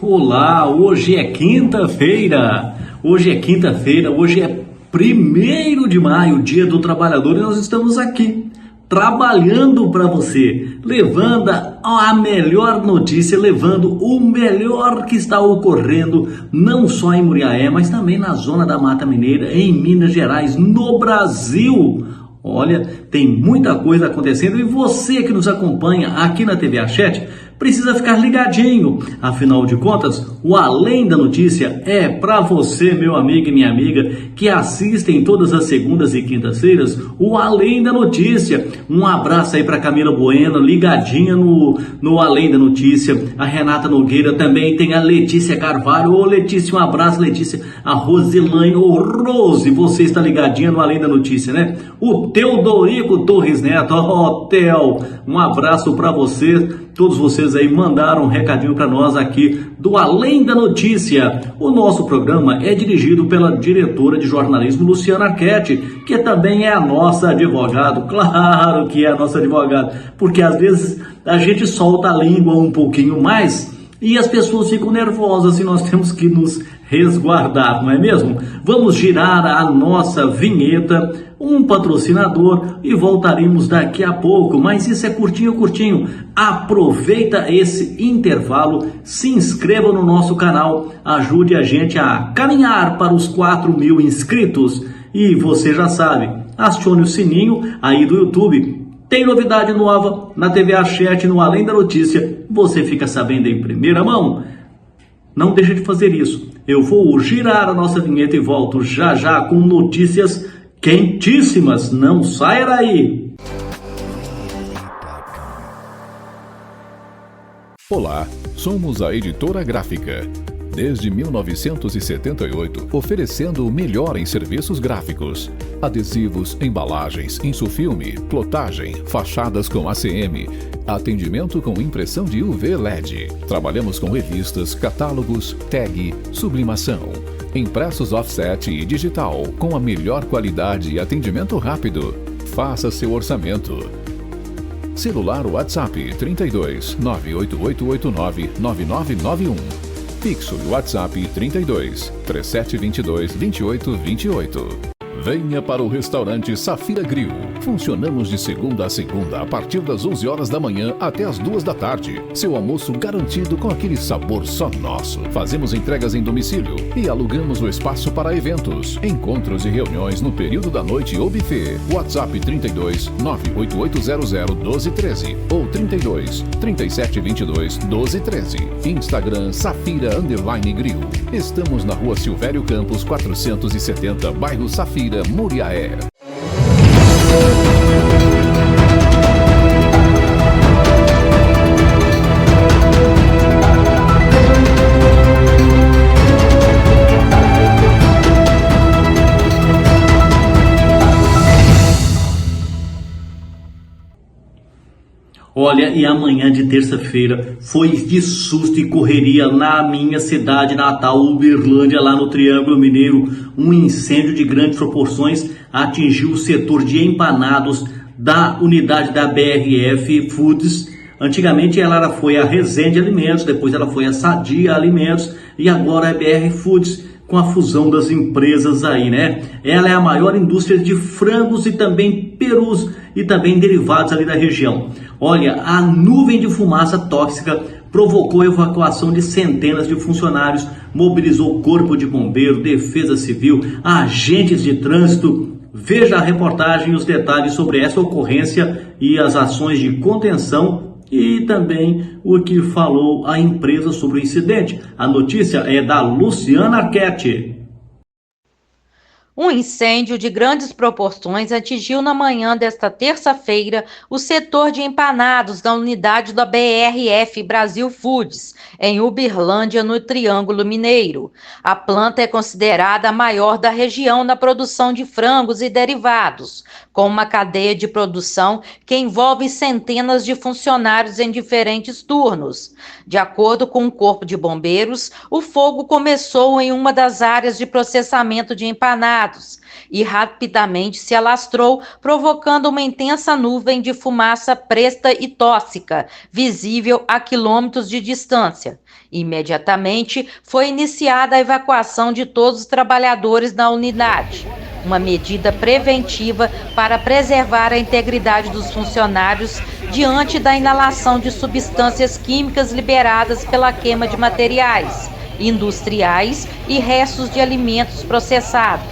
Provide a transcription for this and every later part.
Olá, hoje é quinta-feira. Hoje é 1º de maio, Dia do Trabalhador, e nós estamos aqui trabalhando para você, levando a melhor notícia, levando o melhor que está ocorrendo, não só em Muriaé, mas também na zona da Mata Mineira, em Minas Gerais, no Brasil. Olha, tem muita coisa acontecendo e você que nos acompanha aqui na TV Achete precisa ficar ligadinho. Afinal de contas, o Além da Notícia é para você, meu amigo e minha amiga, que assistem todas as segundas e quintas-feiras o Além da Notícia. Um abraço aí para Camila Bueno, ligadinha no Além da Notícia. A Renata Nogueira também, tem a Letícia Carvalho. Ô Letícia, um abraço, Letícia. A Rosilane, ô Rose, você está ligadinha no Além da Notícia, né? O Teodorico Torres Neto, ó Theo, um abraço para você. Todos vocês aí mandaram um recadinho para nós aqui do Além da Notícia. O nosso programa é dirigido pela diretora de jornalismo Luciana Arquette, que também é a nossa advogada. Claro que é a nossa advogada, porque às vezes a gente solta a língua um pouquinho mais e as pessoas ficam nervosas e nós temos que nos resguardar, não é mesmo? Vamos girar a nossa vinheta, um patrocinador, e voltaremos daqui a pouco, mas isso é curtinho. Aproveita esse intervalo, se inscreva no nosso canal, ajude a gente a caminhar para os 4.000 inscritos. E você já sabe, acione o sininho aí do YouTube. Tem novidade nova na TV Achete, no Além da Notícia, você fica sabendo em primeira mão. Não deixe de fazer isso. Eu vou girar a nossa vinheta e volto já com notícias quentíssimas. Não saia daí! Olá, somos a Editora Gráfica. Desde 1978, oferecendo o melhor em serviços gráficos. Adesivos, embalagens, insufilme, plotagem, fachadas com ACM, atendimento com impressão de UV LED. Trabalhamos com revistas, catálogos, tag, sublimação, impressos offset e digital, com a melhor qualidade e atendimento rápido. Faça seu orçamento. Celular WhatsApp 32 98889 9991. Fixo WhatsApp 32 3722 2828. Venha para o restaurante Safira Grill. Funcionamos de segunda a segunda a partir das 11 horas da manhã até as 2 da tarde. Seu almoço garantido com aquele sabor só nosso. Fazemos entregas em domicílio e alugamos o espaço para eventos, encontros e reuniões no período da noite ou buffet. WhatsApp 32 98800 1213 ou 32 3722 1213. Instagram Safira_Grill. Estamos na Rua Silvério Campos 470, bairro Safira, Muriaé. Olha, e amanhã de terça-feira foi de susto e correria na minha cidade natal, Uberlândia, lá no Triângulo Mineiro. Um incêndio de grandes proporções atingiu o setor de empanados da unidade da BRF Foods. Antigamente ela foi a Resende Alimentos, depois ela foi a Sadia Alimentos e agora é a BR Foods, com a fusão das empresas aí, né? Ela é a maior indústria de frangos e também perus e também derivados ali da região. Olha, a nuvem de fumaça tóxica provocou a evacuação de centenas de funcionários, mobilizou corpo de bombeiro, defesa civil, agentes de trânsito. Veja a reportagem e os detalhes sobre essa ocorrência e as ações de contenção e também o que falou a empresa sobre o incidente. A notícia é da Luciana Arquette. Um incêndio de grandes proporções atingiu na manhã desta terça-feira o setor de empanados da unidade da BRF Brasil Foods, em Uberlândia, no Triângulo Mineiro. A planta é considerada a maior da região na produção de frangos e derivados, com uma cadeia de produção que envolve centenas de funcionários em diferentes turnos. De acordo com o Corpo de Bombeiros, o fogo começou em uma das áreas de processamento de empanados, concentrados e rapidamente se alastrou, provocando uma intensa nuvem de fumaça preta e tóxica, visível a quilômetros de distância. Imediatamente foi iniciada a evacuação de todos os trabalhadores da unidade, uma medida preventiva para preservar a integridade dos funcionários diante da inalação de substâncias químicas liberadas pela queima de materiais industriais e restos de alimentos processados.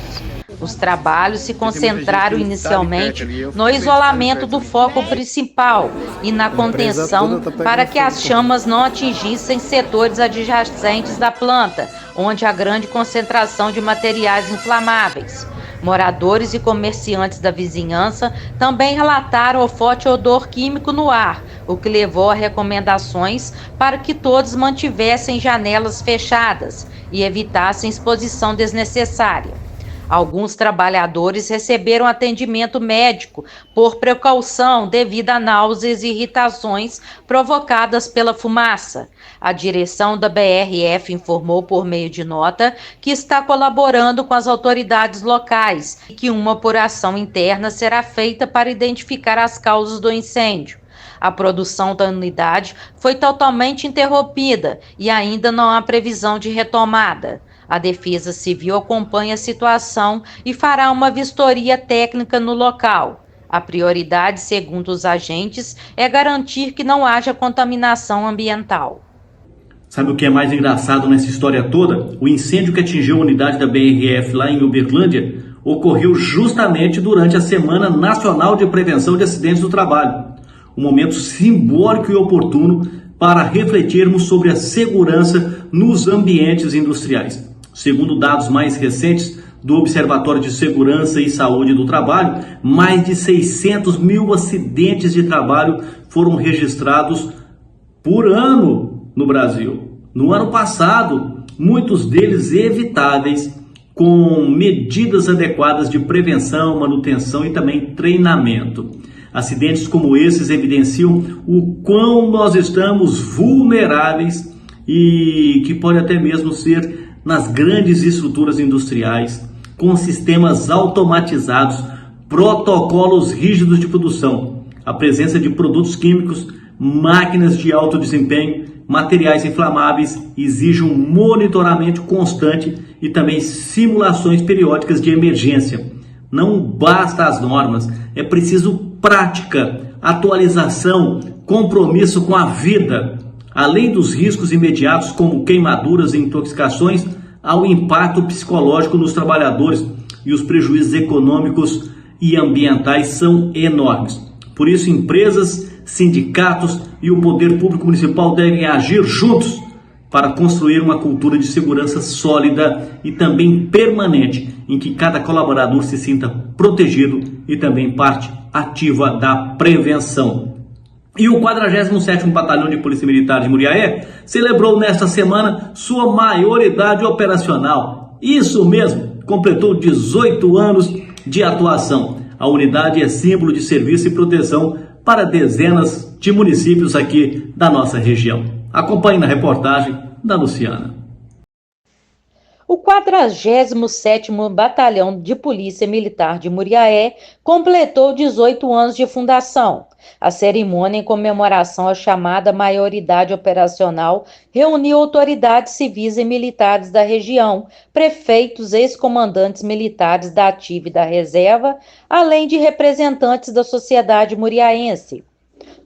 Os trabalhos se concentraram inicialmente no isolamento do foco principal e na contenção para que as chamas não atingissem setores adjacentes da planta, onde há grande concentração de materiais inflamáveis. Moradores e comerciantes da vizinhança também relataram o forte odor químico no ar, o que levou a recomendações para que todos mantivessem janelas fechadas e evitassem exposição desnecessária. Alguns trabalhadores receberam atendimento médico por precaução devido a náuseas e irritações provocadas pela fumaça. A direção da BRF informou por meio de nota que está colaborando com as autoridades locais e que uma apuração interna será feita para identificar as causas do incêndio. A produção da unidade foi totalmente interrompida e ainda não há previsão de retomada. A Defesa Civil acompanha a situação e fará uma vistoria técnica no local. A prioridade, segundo os agentes, é garantir que não haja contaminação ambiental. Sabe o que é mais engraçado nessa história toda? O incêndio que atingiu a unidade da BRF lá em Uberlândia ocorreu justamente durante a Semana Nacional de Prevenção de Acidentes do Trabalho. Um momento simbólico e oportuno para refletirmos sobre a segurança nos ambientes industriais. Segundo dados mais recentes do Observatório de Segurança e Saúde do Trabalho, mais de 600 mil acidentes de trabalho foram registrados por ano no Brasil. No ano passado, muitos deles evitáveis, com medidas adequadas de prevenção, manutenção e também treinamento. Acidentes como esses evidenciam o quão nós estamos vulneráveis e que pode até mesmo ser nas grandes estruturas industriais, com sistemas automatizados, protocolos rígidos de produção, a presença de produtos químicos, máquinas de alto desempenho, materiais inflamáveis exige um monitoramento constante e também simulações periódicas de emergência. Não basta as normas, é preciso prática, atualização, compromisso com a vida. Além dos riscos imediatos como queimaduras e intoxicações, há o impacto psicológico nos trabalhadores e os prejuízos econômicos e ambientais são enormes. Por isso, empresas, sindicatos e o poder público municipal devem agir juntos para construir uma cultura de segurança sólida e também permanente, em que cada colaborador se sinta protegido e também parte ativa da prevenção. E o 47º Batalhão de Polícia Militar de Muriaé celebrou nesta semana sua maioridade operacional. Isso mesmo, completou 18 anos de atuação. A unidade é símbolo de serviço e proteção para dezenas de municípios aqui da nossa região. Acompanhe na reportagem da Luciana. O 47º Batalhão de Polícia Militar de Muriaé completou 18 anos de fundação. A cerimônia em comemoração à chamada maioridade operacional reuniu autoridades civis e militares da região, prefeitos, ex-comandantes militares da ativa e da reserva, além de representantes da sociedade muriaense.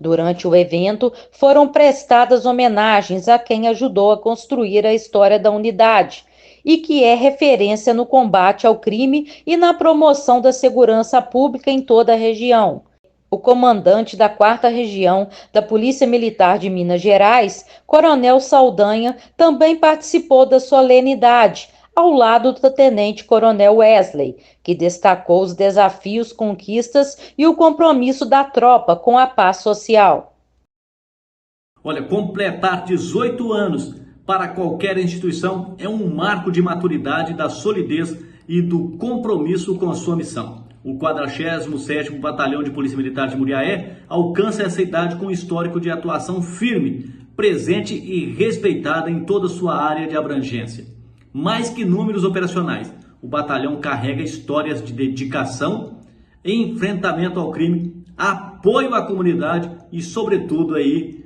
Durante o evento, foram prestadas homenagens a quem ajudou a construir a história da unidade e que é referência no combate ao crime e na promoção da segurança pública em toda a região. O comandante da 4ª Região da Polícia Militar de Minas Gerais, Coronel Saldanha, também participou da solenidade, ao lado do Tenente Coronel Wesley, que destacou os desafios, conquistas e o compromisso da tropa com a paz social. Olha, completar 18 anos para qualquer instituição é um marco de maturidade, da solidez e do compromisso com a sua missão. O 47º Batalhão de Polícia Militar de Muriaé alcança essa idade com um histórico de atuação firme, presente e respeitada em toda a sua área de abrangência. Mais que números operacionais, O batalhão carrega histórias de dedicação, enfrentamento ao crime, apoio à comunidade e, sobretudo, aí,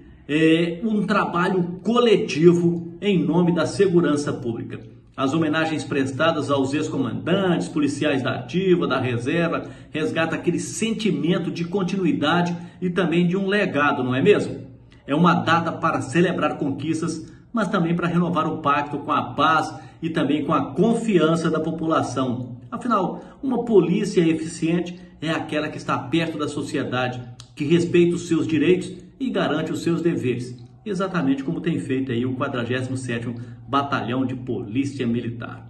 um trabalho coletivo em nome da segurança pública. As homenagens prestadas aos ex-comandantes, policiais da ativa, da reserva, resgata aquele sentimento de continuidade e também de um legado, não é mesmo? É uma data para celebrar conquistas, mas também para renovar o pacto com a paz e também com a confiança da população. Afinal, uma polícia eficiente é aquela que está perto da sociedade, que respeita os seus direitos e garante os seus deveres. Exatamente como tem feito aí o 47º Batalhão de Polícia Militar.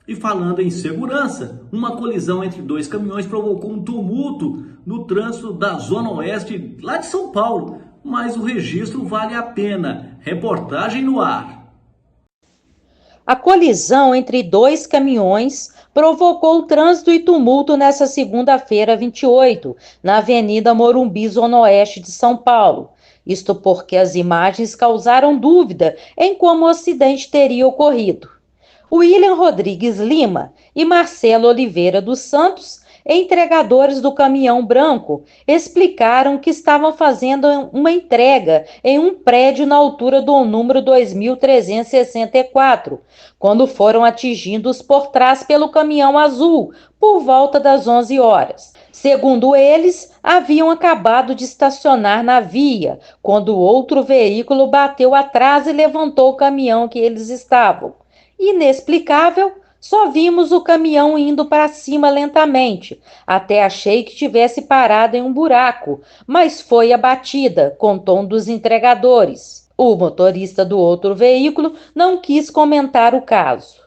E falando em segurança, uma colisão entre dois caminhões provocou um tumulto no trânsito da Zona Oeste, lá de São Paulo. Mas o registro vale a pena. Reportagem no ar. A colisão entre dois caminhões provocou trânsito e tumulto nesta segunda-feira, 28, na Avenida Morumbi, Zona Oeste de São Paulo. Isto porque as imagens causaram dúvida em como o acidente teria ocorrido. William Rodrigues Lima e Marcelo Oliveira dos Santos, entregadores do caminhão branco, explicaram que estavam fazendo uma entrega em um prédio na altura do número 2364, quando foram atingidos por trás pelo caminhão azul, por volta das 11 horas. Segundo eles, haviam acabado de estacionar na via, quando outro veículo bateu atrás e levantou o caminhão que eles estavam. Inexplicável, só vimos o caminhão indo para cima lentamente. Até achei que tivesse parado em um buraco, mas foi abatida, contou um dos entregadores. O motorista do outro veículo não quis comentar o caso.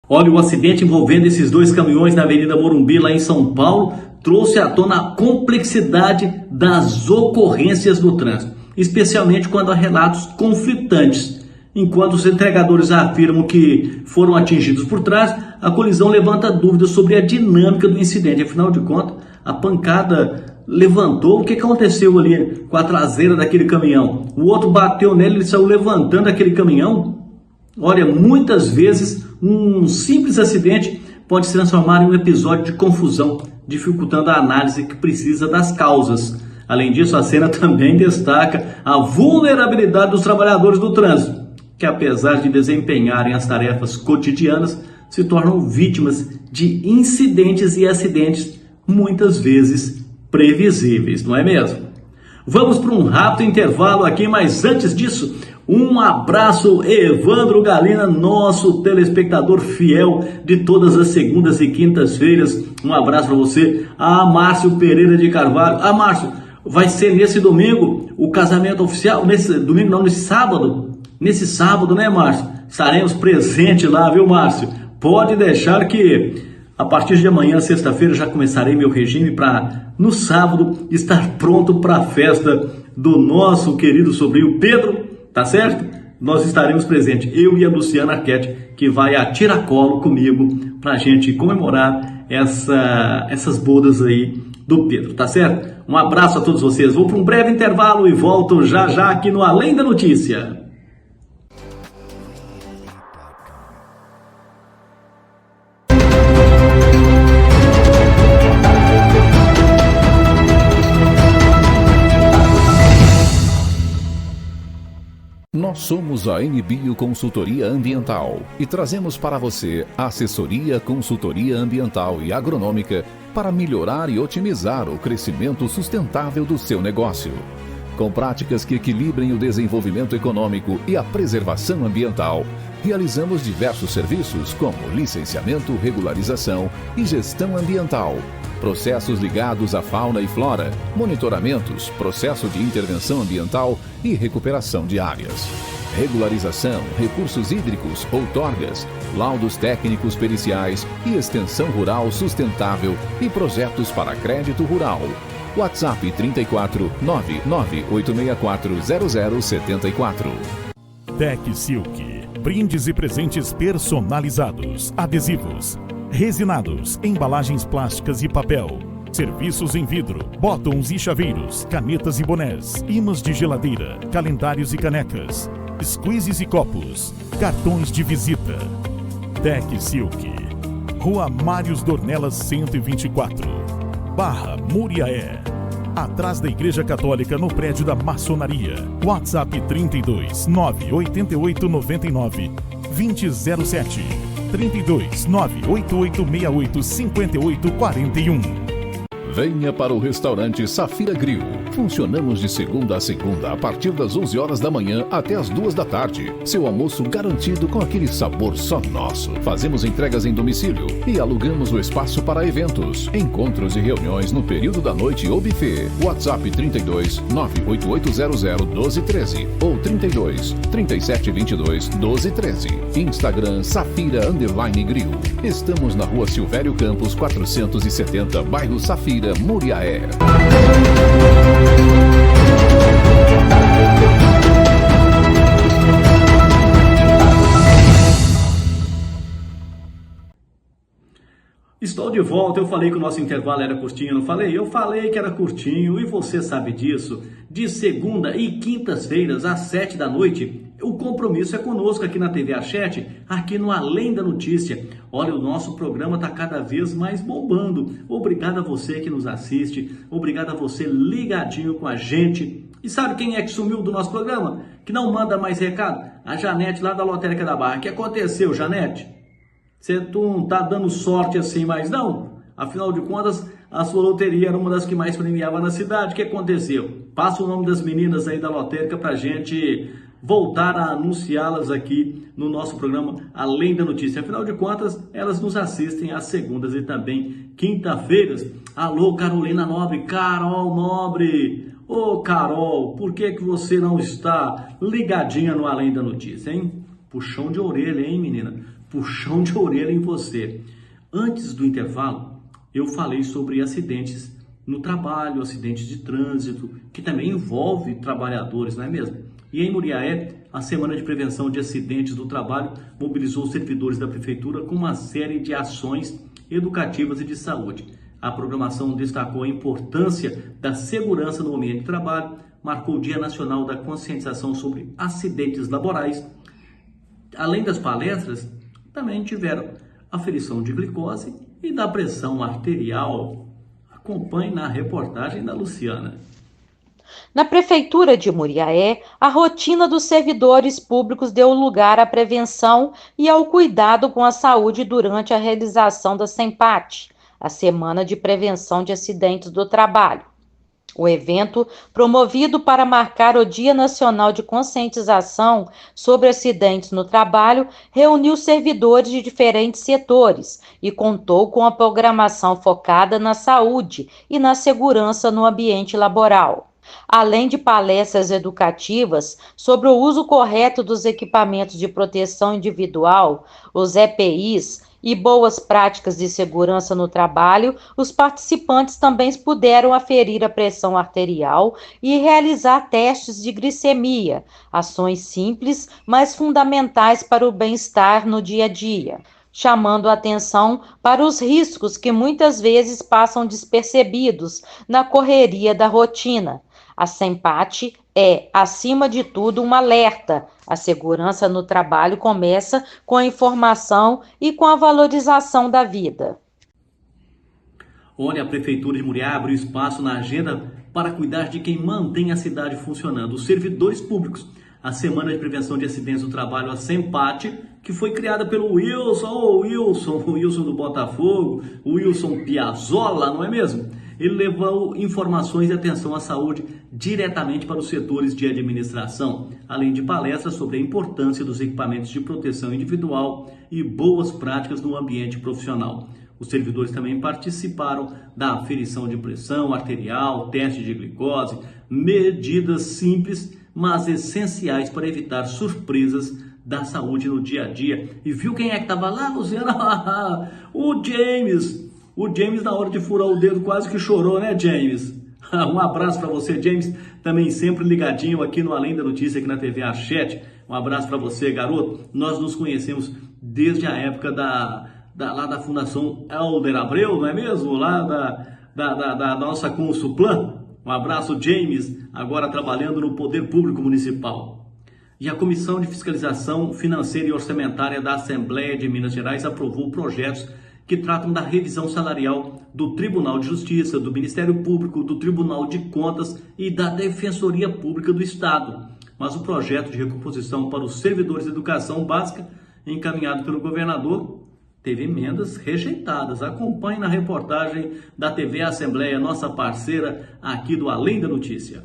Olha, o acidente envolvendo esses dois caminhões na Avenida Morumbi, lá em São Paulo, trouxe à tona a complexidade das ocorrências no trânsito, especialmente quando há relatos conflitantes. Enquanto os entregadores afirmam que foram atingidos por trás, a colisão levanta dúvidas sobre a dinâmica do incidente. Afinal de contas, a pancada levantou. O que aconteceu ali com a traseira daquele caminhão? O outro bateu nele, ele saiu levantando aquele caminhão. Olha, muitas vezes um simples acidente pode se transformar em um episódio de confusão, dificultando a análise que precisa das causas. Além disso, a cena também destaca a vulnerabilidade dos trabalhadores do trânsito, que apesar de desempenharem as tarefas cotidianas, se tornam vítimas de incidentes e acidentes muitas vezes previsíveis, não é mesmo? Vamos para um rápido intervalo aqui, mas antes disso, um abraço, Evandro Galina, nosso telespectador fiel de todas as segundas e quintas-feiras. Um abraço para você. Márcio Pereira de Carvalho. Márcio, vai ser nesse domingo o casamento oficial? Nesse domingo não, nesse sábado? Nesse sábado, né, Márcio? Estaremos presentes lá, viu, Márcio? Pode deixar que a partir de amanhã, sexta-feira, já começarei meu regime para, no sábado, estar pronto para a festa do nosso querido sobrinho Pedro, tá certo? Nós estaremos presentes, eu e a Luciana Arquette, que vai a tiracolo comigo para a gente comemorar essas bodas aí do Pedro, tá certo? Um abraço a todos vocês. Vou para um breve intervalo e volto já já aqui no Além da Notícia. Nós somos a NBio Consultoria Ambiental e trazemos para você assessoria, consultoria ambiental e agronômica para melhorar e otimizar o crescimento sustentável do seu negócio. Com práticas que equilibrem o desenvolvimento econômico e a preservação ambiental, realizamos diversos serviços como licenciamento, regularização e gestão ambiental, processos ligados à fauna e flora, monitoramentos, processo de intervenção ambiental e recuperação de áreas, regularização, recursos hídricos, outorgas, laudos técnicos periciais e extensão rural sustentável e projetos para crédito rural. WhatsApp 34 99864 0074. Tec Silk, brindes e presentes personalizados, adesivos, resinados, embalagens plásticas e papel, serviços em vidro, botões e chaveiros, canetas e bonés, imãs de geladeira, calendários e canecas, squeezes e copos, cartões de visita. Tec Silk, Rua Mários Dornelas 124, Barra Muriaé, atrás da Igreja Católica, no prédio da Maçonaria. WhatsApp 32 988 99 2007, 32 98868 5841. Venha para o restaurante Safira Grill. Funcionamos de segunda a segunda a partir das 11 horas da manhã até as 2 da tarde. Seu almoço garantido com aquele sabor só nosso. Fazemos entregas em domicílio e alugamos o espaço para eventos, encontros e reuniões no período da noite ou buffet. WhatsApp 32 98800 1213 ou 32 3722 1213. Instagram Safira_Grill. Estamos na Rua Silvério Campos 470, bairro Safira, Muriaé. Estou de volta. Eu falei que o nosso intervalo era curtinho, não falei? Eu falei que era curtinho e você sabe disso. De segunda e quintas-feiras às 7 da noite, o compromisso é conosco aqui na TV A7, aqui no Além da Notícia. Olha, o nosso programa está cada vez mais bombando. Obrigado a você que nos assiste, obrigado a você ligadinho com a gente. E sabe quem é que sumiu do nosso programa? Que não manda mais recado? A Janete lá da Lotérica da Barra. O que aconteceu, Janete? Você não tá dando sorte assim mais não? Afinal de contas, a sua loteria era uma das que mais premiava na cidade. O que aconteceu? Passa o nome das meninas aí da lotérica pra gente voltar a anunciá-las aqui no nosso programa Além da Notícia. Afinal de contas, elas nos assistem às segundas e também quinta-feiras. Alô, Carolina Nobre, Carol Nobre. Ô, Carol, por que você não está ligadinha no Além da Notícia, hein? Puxão de orelha, hein, menina? Puxão de orelha em você. Antes do intervalo, eu falei sobre acidentes no trabalho, acidentes de trânsito, que também envolve trabalhadores, não é mesmo? E em Muriaé, a Semana de Prevenção de Acidentes do Trabalho mobilizou os servidores da Prefeitura com uma série de ações educativas e de saúde. A programação destacou a importância da segurança no ambiente de trabalho, marcou o Dia Nacional da Conscientização sobre Acidentes Laborais. Além das palestras, também tiveram aferição de glicose e da pressão arterial. Acompanhe na reportagem da Luciana. Na Prefeitura de Muriaé, a rotina dos servidores públicos deu lugar à prevenção e ao cuidado com a saúde durante a realização da SEMPAT, a Semana de Prevenção de Acidentes do Trabalho. O evento, promovido para marcar o Dia Nacional de Conscientização sobre Acidentes no Trabalho, reuniu servidores de diferentes setores e contou com a programação focada na saúde e na segurança no ambiente laboral. Além de palestras educativas sobre o uso correto dos equipamentos de proteção individual, os EPIs, e boas práticas de segurança no trabalho, os participantes também puderam aferir a pressão arterial e realizar testes de glicemia, ações simples, mas fundamentais para o bem-estar no dia a dia, chamando a atenção para os riscos que muitas vezes passam despercebidos na correria da rotina. A SEMPAT é, acima de tudo, um alerta. A segurança no trabalho começa com a informação e com a valorização da vida. Olha, a Prefeitura de Muriaé abriu espaço na agenda para cuidar de quem mantém a cidade funcionando, os servidores públicos. A Semana de Prevenção de Acidentes do Trabalho, a SEMPAT, que foi criada pelo o Wilson do Botafogo, o Wilson Piazzolla, não é mesmo? Ele levou informações e atenção à saúde diretamente para os setores de administração, além de palestras sobre a importância dos equipamentos de proteção individual e boas práticas no ambiente profissional. Os servidores também participaram da aferição de pressão arterial, teste de glicose, medidas simples, mas essenciais para evitar surpresas da saúde no dia a dia. E viu quem é que estava lá, Luciana? O James. O James, na hora de furar o dedo, quase que chorou, né, James? Um abraço para você, James, também sempre ligadinho aqui no Além da Notícia, aqui na TV A7. Um abraço para você, garoto. Nós nos conhecemos desde a época lá da Fundação Helder Abreu, não é mesmo? Lá da nossa Consulplan. Um abraço, James, agora trabalhando no Poder Público Municipal. E a Comissão de Fiscalização Financeira e Orçamentária da Assembleia de Minas Gerais aprovou projetos que tratam da revisão salarial do Tribunal de Justiça, do Ministério Público, do Tribunal de Contas e da Defensoria Pública do Estado. Mas o projeto de recomposição para os servidores de educação básica, encaminhado pelo governador, teve emendas rejeitadas. Acompanhe na reportagem da TV Assembleia, nossa parceira aqui do Além da Notícia.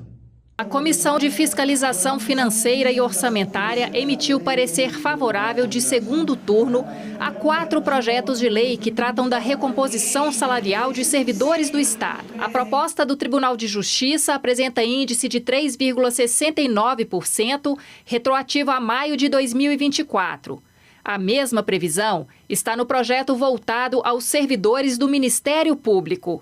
A Comissão de Fiscalização Financeira e Orçamentária emitiu parecer favorável de segundo turno a 4 projetos de lei que tratam da recomposição salarial de servidores do Estado. A proposta do Tribunal de Justiça apresenta índice de 3,69%, retroativo a maio de 2024. A mesma previsão está no projeto voltado aos servidores do Ministério Público.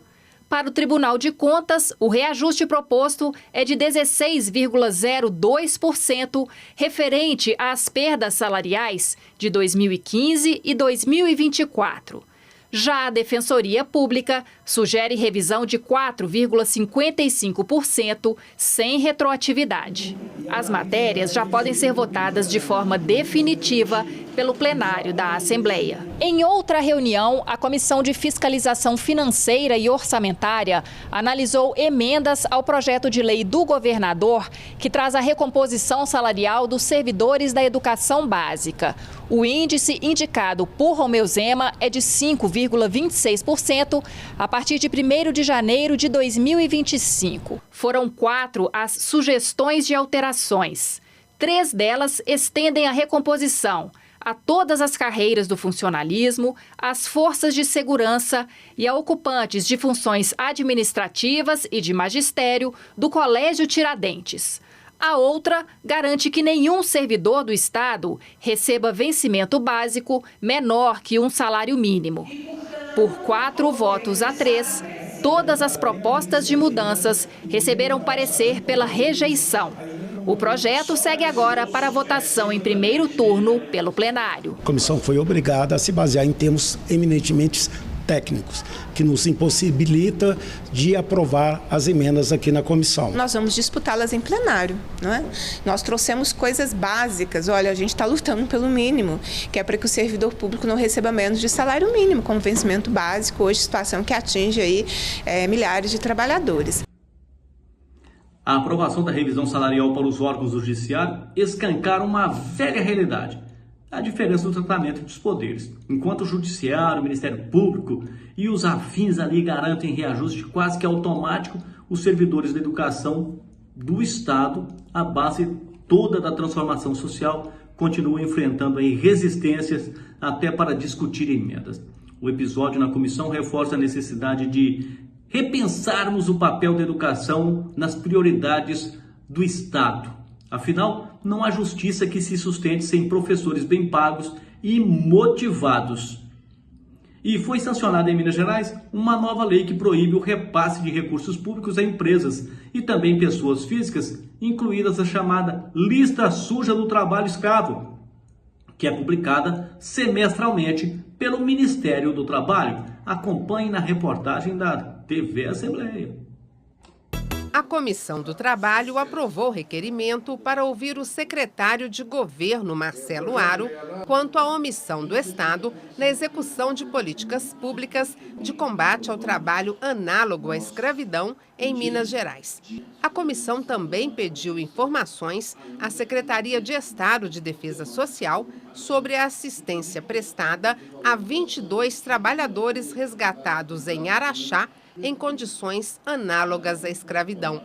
Para o Tribunal de Contas, o reajuste proposto é de 16,02%, referente às perdas salariais de 2015 e 2024. Já a Defensoria Pública sugere revisão de 4,55%, sem retroatividade. As matérias já podem ser votadas de forma definitiva pelo plenário da Assembleia. Em outra reunião, a Comissão de Fiscalização Financeira e Orçamentária analisou emendas ao projeto de lei do governador que traz a recomposição salarial dos servidores da educação básica. O índice indicado por Romeu Zema é de 5,26% a partir de 1º de janeiro de 2025. Foram 4 as sugestões de alterações. 3 delas estendem a recomposição a todas as carreiras do funcionalismo, às forças de segurança e a ocupantes de funções administrativas e de magistério do Colégio Tiradentes. A outra garante que nenhum servidor do Estado receba vencimento básico menor que um salário mínimo. Por 4 votos a 3, todas as propostas de mudanças receberam parecer pela rejeição. O projeto segue agora para votação em primeiro turno pelo plenário. A comissão foi obrigada a se basear em termos eminentemente técnicos, que nos impossibilita de aprovar as emendas aqui na comissão. Nós vamos disputá-las em plenário, não é? Nós trouxemos coisas básicas. Olha, a gente está lutando pelo mínimo, que é para que o servidor público não receba menos de salário mínimo, como vencimento básico, hoje situação que atinge aí milhares de trabalhadores. A aprovação da revisão salarial para os órgãos do judiciário escancara uma velha realidade: a diferença do tratamento dos poderes. Enquanto o judiciário, o Ministério Público e os afins ali garantem reajuste quase que automático, os servidores da educação do Estado, a base toda da transformação social, continuam enfrentando aí resistências até para discutir emendas. O episódio na comissão reforça a necessidade de repensarmos o papel da educação nas prioridades do Estado. Afinal, não há justiça que se sustente sem professores bem pagos e motivados. E foi sancionada em Minas Gerais uma nova lei que proíbe o repasse de recursos públicos a empresas e também pessoas físicas, incluídas a chamada Lista Suja do Trabalho Escravo, que é publicada semestralmente pelo Ministério do Trabalho. Acompanhe na reportagem da TV Assembleia. A Comissão do Trabalho aprovou requerimento para ouvir o secretário de Governo, Marcelo Aro, quanto à omissão do Estado na execução de políticas públicas de combate ao trabalho análogo à escravidão em Minas Gerais. A comissão também pediu informações à Secretaria de Estado de Defesa Social sobre a assistência prestada a 22 trabalhadores resgatados em Araxá, em condições análogas à escravidão.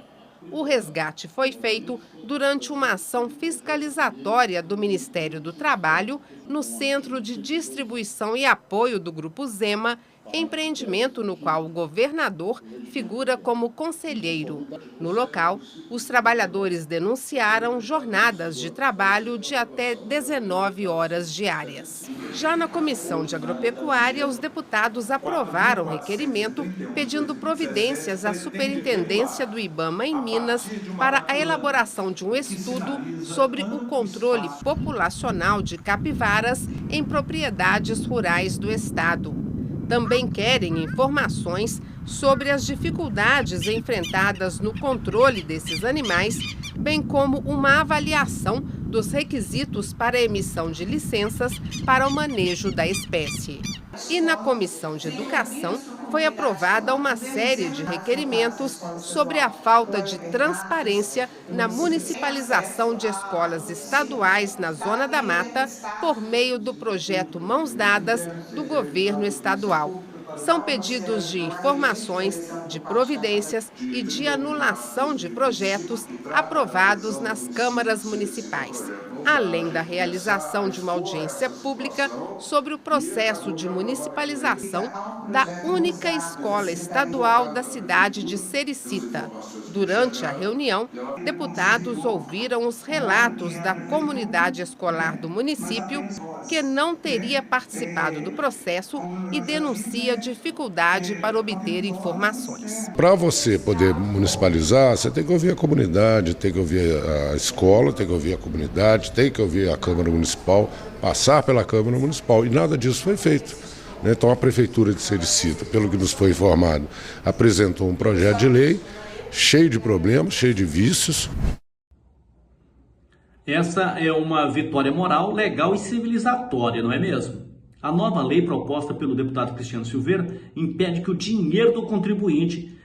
O resgate foi feito durante uma ação fiscalizatória do Ministério do Trabalho no Centro de Distribuição e Apoio do Grupo Zema, empreendimento no qual o governador figura como conselheiro. No local, os trabalhadores denunciaram jornadas de trabalho de até 19 horas diárias. Já na Comissão de Agropecuária, os deputados aprovaram o requerimento pedindo providências à Superintendência do IBAMA em Minas para a elaboração de um estudo sobre o controle populacional de capivaras em propriedades rurais do estado. Também querem informações sobre as dificuldades enfrentadas no controle desses animais, bem como uma avaliação dos requisitos para a emissão de licenças para o manejo da espécie. E na Comissão de Educação foi aprovada uma série de requerimentos sobre a falta de transparência na municipalização de escolas estaduais na Zona da Mata por meio do projeto Mãos Dadas do governo estadual. São pedidos de informações, de providências e de anulação de projetos aprovados nas câmaras municipais, além da realização de uma audiência pública sobre o processo de municipalização da única escola estadual da cidade de Sericita. Durante a reunião, deputados ouviram os relatos da comunidade escolar do município, que não teria participado do processo e denuncia dificuldade para obter informações. Para você poder municipalizar, você tem que ouvir a comunidade, tem que ouvir a escola, tem que ouvir a comunidade, tem que ouvir a Câmara Municipal, passar pela Câmara Municipal, e nada disso foi feito. Então a Prefeitura de Sericita, pelo que nos foi informado, apresentou um projeto de lei cheio de problemas, cheio de vícios. Essa é uma vitória moral, legal e civilizatória, não é mesmo? A nova lei proposta pelo deputado Cristiano Silveira impede que o dinheiro do contribuinte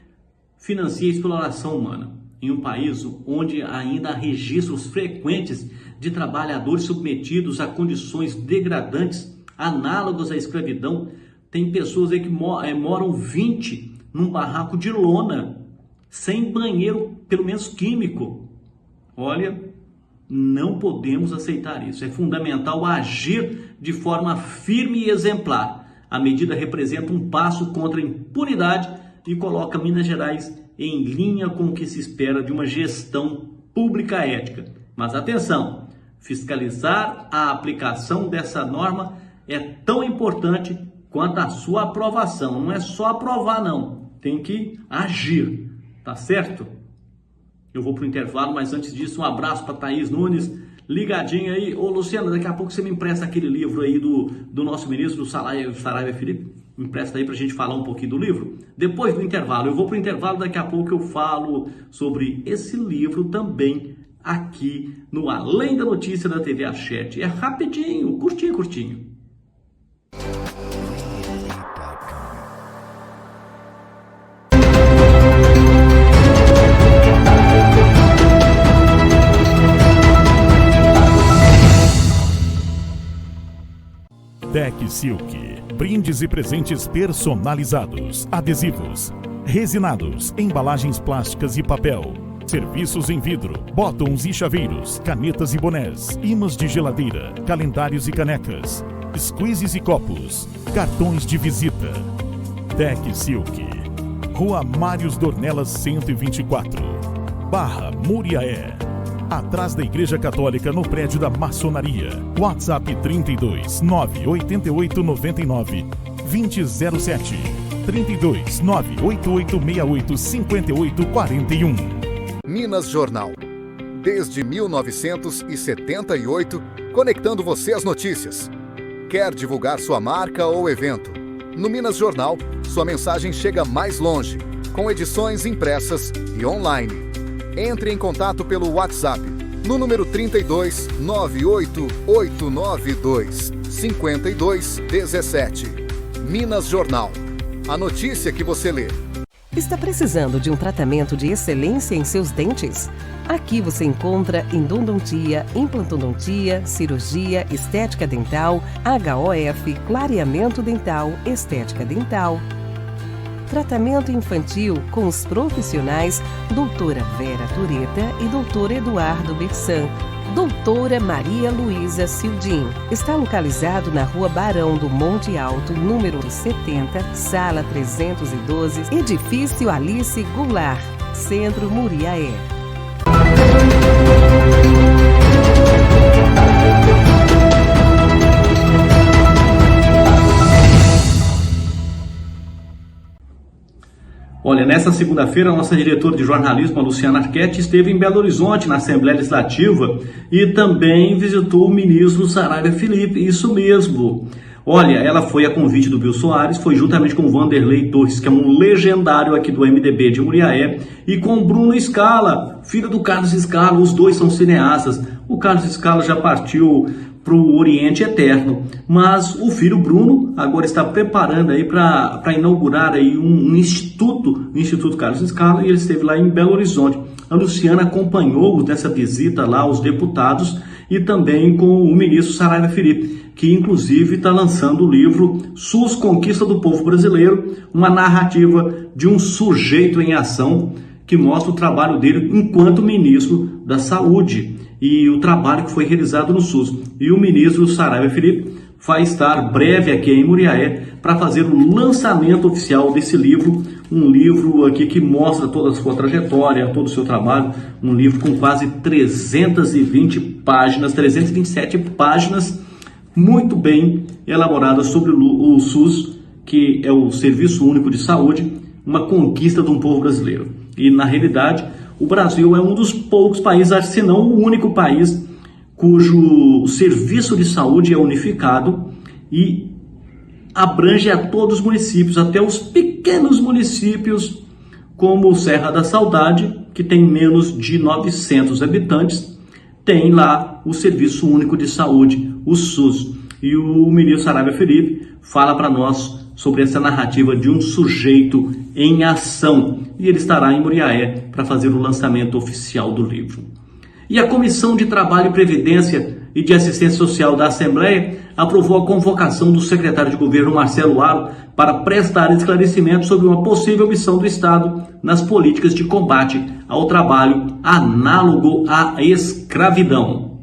financie a exploração humana. Em um país onde ainda há registros frequentes de trabalhadores submetidos a condições degradantes, análogas à escravidão, tem pessoas aí que moram 20 num barraco de lona, sem banheiro, pelo menos químico. Olha, não podemos aceitar isso. É fundamental agir de forma firme e exemplar. A medida representa um passo contra a impunidade e coloca Minas Gerais em linha com o que se espera de uma gestão pública ética. Mas atenção, fiscalizar a aplicação dessa norma é tão importante quanto a sua aprovação. Não é só aprovar, não. Tem que agir, tá certo? Eu vou para o intervalo, mas antes disso, um abraço para Thaís Nunes, ligadinha aí. Ô Luciano, daqui a pouco você me empresta aquele livro aí do nosso ministro, do Saraiva Felipe. Me empresta aí para a gente falar um pouquinho do livro. Depois do intervalo, eu vou para o intervalo, daqui a pouco eu falo sobre esse livro também aqui no Além da Notícia da TV Achete. É rapidinho, curtinho. Tec Silk, brindes e presentes personalizados, adesivos, resinados, embalagens plásticas e papel, serviços em vidro, botões e chaveiros, canetas e bonés, imãs de geladeira, calendários e canecas, squeezes e copos, cartões de visita. Tec Silk, Rua Mários Dornelas 124, Barra Muriaé, atrás da Igreja Católica, no prédio da Maçonaria. WhatsApp 32 988 99 2007 32 98868 5841. Minas Jornal. Desde 1978, conectando você às notícias. Quer divulgar sua marca ou evento? No Minas Jornal, sua mensagem chega mais longe, com edições impressas e online. Entre em contato pelo WhatsApp no número 32 98892 5217. Minas Jornal. A notícia que você lê. Está precisando de um tratamento de excelência em seus dentes? Aqui você encontra endodontia, implantodontia, cirurgia, estética dental, HOF, clareamento dental, estética dental. Tratamento infantil com os profissionais Doutora Vera Tureta e Doutor Eduardo Bersan. Doutora Maria Luísa Sildim. Está localizado na Rua Barão do Monte Alto, número 70, sala 312, edifício Alice Goulart, Centro Muriaé. Olha, nesta segunda-feira, a nossa diretora de jornalismo, a Luciana Arquette, esteve em Belo Horizonte, na Assembleia Legislativa, e também visitou o ministro Saraiva Felipe. Isso mesmo. Olha, ela foi a convite do Bill Soares, foi juntamente com o Vanderlei Torres, que é um legendário aqui do MDB de Muriaé, e com o Bruno Scala, filho do Carlos Scala, os dois são cineastas. O Carlos Scala já partiu para o Oriente Eterno, mas o filho Bruno agora está preparando aí para inaugurar aí um instituto, o Instituto Carlos Scala, e ele esteve lá em Belo Horizonte. A Luciana acompanhou nessa visita lá os deputados e também com o ministro Saraiva Felipe, que inclusive está lançando o livro SUS Conquista do Povo Brasileiro, uma narrativa de um sujeito em ação que mostra o trabalho dele enquanto ministro da Saúde e o trabalho que foi realizado no SUS. E o ministro Saraiva Felipe vai estar breve aqui em Muriaé para fazer o lançamento oficial desse livro, um livro aqui que mostra toda a sua trajetória, todo o seu trabalho, um livro com quase 320 páginas, 327 páginas, muito bem elaboradas sobre o SUS, que é o Serviço Único de Saúde, uma conquista de um povo brasileiro. E na realidade, o Brasil é um dos poucos países, se não o único país, cujo serviço de saúde é unificado e abrange a todos os municípios, até os pequenos municípios, como Serra da Saudade, que tem menos de 900 habitantes, tem lá o Serviço Único de Saúde, o SUS. E o ministro Saraiva Felipe fala para nós sobre essa narrativa de um sujeito em ação. E ele estará em Muriaé para fazer o lançamento oficial do livro. E a Comissão de Trabalho e Previdência e de Assistência Social da Assembleia aprovou a convocação do secretário de Governo Marcelo Aro para prestar esclarecimentos sobre uma possível missão do Estado nas políticas de combate ao trabalho análogo à escravidão.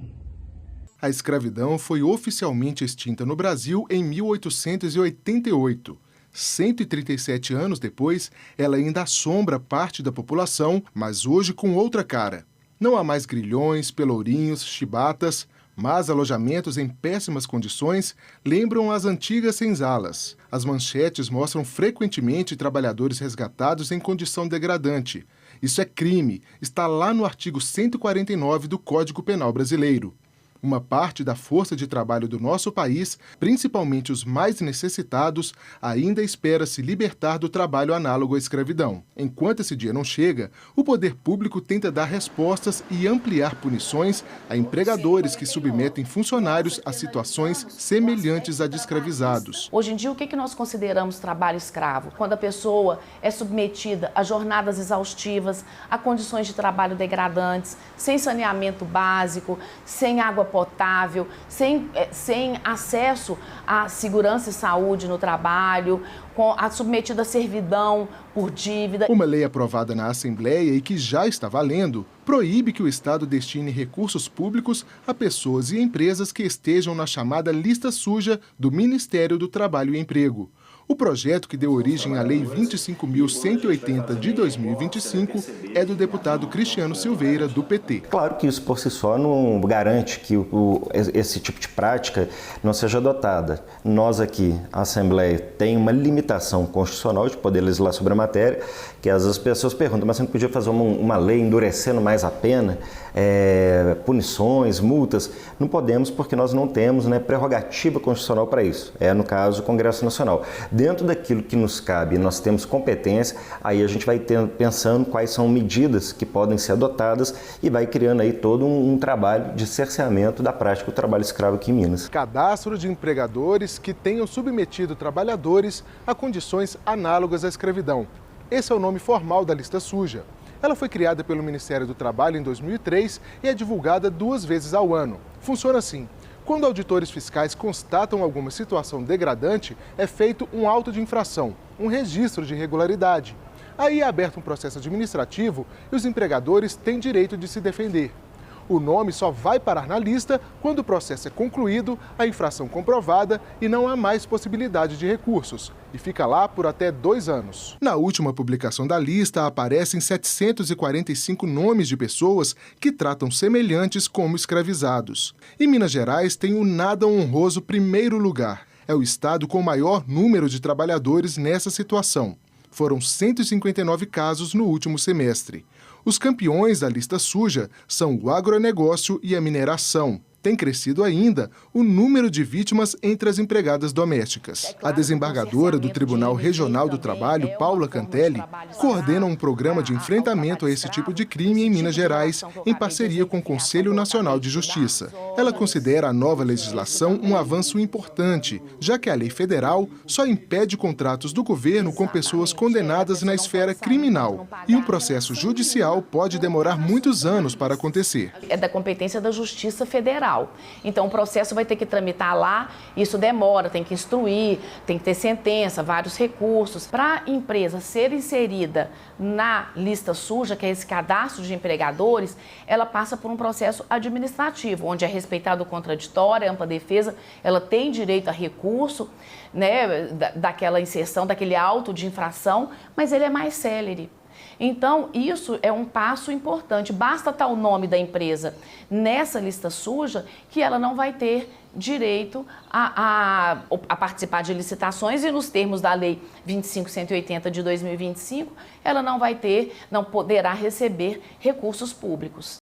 A escravidão foi oficialmente extinta no Brasil em 1888. 137 anos depois, ela ainda assombra parte da população, mas hoje com outra cara. Não há mais grilhões, pelourinhos, chibatas, mas alojamentos em péssimas condições lembram as antigas senzalas. As manchetes mostram frequentemente trabalhadores resgatados em condição degradante. Isso é crime, está lá no artigo 149 do Código Penal Brasileiro. Uma parte da força de trabalho do nosso país, principalmente os mais necessitados, ainda espera se libertar do trabalho análogo à escravidão. Enquanto esse dia não chega, o poder público tenta dar respostas e ampliar punições a empregadores que submetem funcionários a situações semelhantes à de escravizados. Hoje em dia, o que nós consideramos trabalho escravo? Quando a pessoa é submetida a jornadas exaustivas, a condições de trabalho degradantes, sem saneamento básico, sem água potável, sem acesso à segurança e saúde no trabalho, submetida à servidão por dívida. Uma lei aprovada na Assembleia e que já está valendo proíbe que o Estado destine recursos públicos a pessoas e empresas que estejam na chamada lista suja do Ministério do Trabalho e Emprego. O projeto que deu origem à Lei 25.180 de 2025 é do deputado Cristiano Silveira, do PT. Claro que isso por si só não garante que esse tipo de prática não seja adotada. Nós aqui, a Assembleia, tem uma limitação constitucional de poder legislar sobre a matéria, que às vezes as pessoas perguntam, mas você não podia fazer uma lei endurecendo mais a pena, punições, multas? Não podemos porque nós não temos prerrogativa constitucional para isso. No caso, o Congresso Nacional. Dentro daquilo que nos cabe, nós temos competência, aí a gente vai pensando quais são medidas que podem ser adotadas e vai criando aí todo um trabalho de cerceamento da prática do trabalho escravo aqui em Minas. Cadastro de empregadores que tenham submetido trabalhadores a condições análogas à escravidão. Esse é o nome formal da lista suja. Ela foi criada pelo Ministério do Trabalho em 2003 e é divulgada 2 vezes ao ano. Funciona assim. Quando auditores fiscais constatam alguma situação degradante, é feito um auto de infração, um registro de irregularidade. Aí é aberto um processo administrativo e os empregadores têm direito de se defender. O nome só vai parar na lista quando o processo é concluído, a infração comprovada e não há mais possibilidade de recursos. E fica lá por até 2 anos. Na última publicação da lista, aparecem 745 nomes de pessoas que tratam semelhantes como escravizados. E Minas Gerais tem o nada honroso primeiro lugar. É o estado com o maior número de trabalhadores nessa situação. Foram 159 casos no último semestre. Os campeões da lista suja são o agronegócio e a mineração. Tem crescido ainda o número de vítimas entre as empregadas domésticas. A desembargadora do Tribunal Regional do Trabalho, Paula Cantelli, coordena um programa de enfrentamento a esse tipo de crime em Minas Gerais, em parceria com o Conselho Nacional de Justiça. Ela considera a nova legislação um avanço importante, já que a lei federal só impede contratos do governo com pessoas condenadas na esfera criminal. E um processo judicial pode demorar muitos anos para acontecer. É da competência da Justiça Federal. Então, o processo vai ter que tramitar lá, isso demora, tem que instruir, tem que ter sentença, vários recursos. Para a empresa ser inserida na lista suja, que é esse cadastro de empregadores, ela passa por um processo administrativo, onde é respeitado o contraditório, a ampla defesa, ela tem direito a recurso, né, daquela inserção, daquele auto de infração, mas ele é mais célere. Então, isso é um passo importante. Basta estar o nome da empresa nessa lista suja que ela não vai ter direito a participar de licitações e nos termos da Lei 25.180 de 2025, ela não poderá receber recursos públicos.